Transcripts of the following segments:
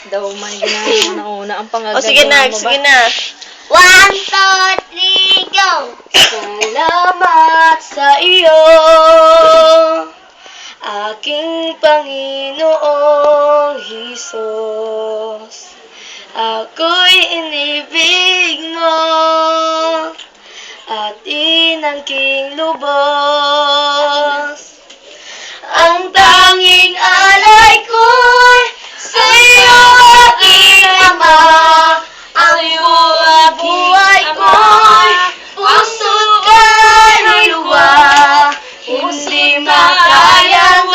Daw man ginagawa na una ang pangagagawa. O sige na, sige na. 1, 2, 3, go! Salamat sa iyo, aking Panginoong Hesus. Ako'y inibig mo at inangking lubos. Ang tanging alay ko'y sa iyo, aking Ama. Ang buhay ko'y puso't kaluluwa. Hindi makayang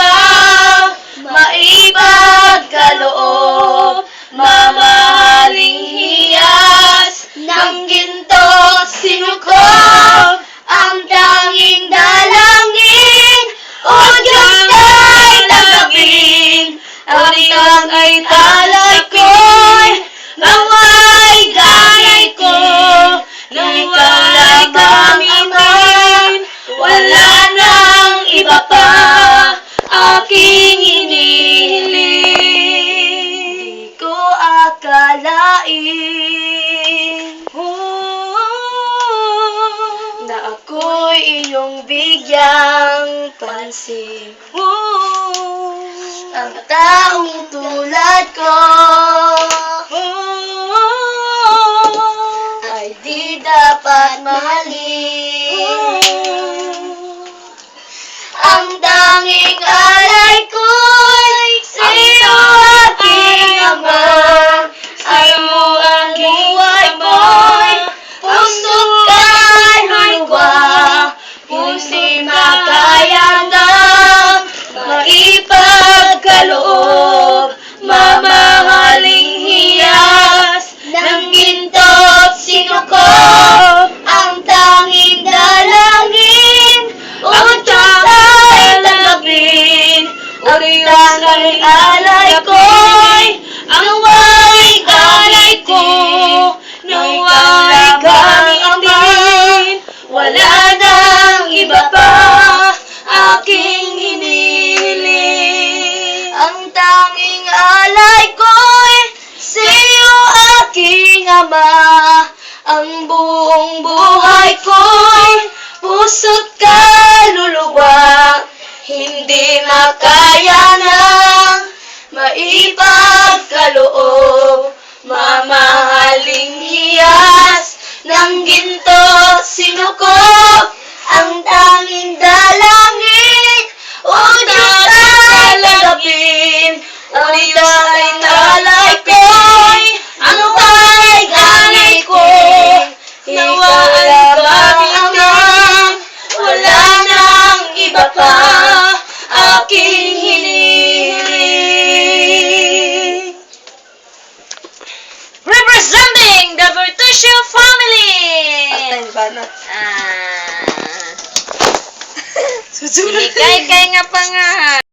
maipagkaloob. Mamahaling hiyas ng ginto sinukob. Ang tanging dalangin, O Diyos kay tanggapin. Ang tanging alay ko'y nawa'y ganay ko. Nang ikaw lang gamitin, wala nang iba pa aking hinihiling. Di ko akalain na ako'y iyong bigyang pansin. Ang taong tulad ko ay di dapat mahalin. Ang tanging alay ko'y sa iyo, aking Ama. Sa'yo ang buhay ko'y puso't kaluluwa. Hindi makaya na maipagkaloob. Mamahaling hiyas ng ginto't sinukob. Ang tanging dalangin, O Diyos ay tanggapin. Ang tanging alay ko'y nawa'y ganay ko. Nawa'y gamitin, wala nang iba pa aking hinihiling. Ang tanging alay ko'y sa iyo, aking Ama. Ang buong buhay ko'y puso't kaluluwa. Hindi makaya nang maipagkaloob. Mamahaling hiyas ng ginto sinukob. Ang tanging dalangin, O Diyos ay tanggapin. Ang tanging alay ko'y ano ay ganay ko. Ikaw lamang ang wala nang iba pa aking hinihiling. Representing the Bertuccio family! Patay ba na? Kay nga pa nga.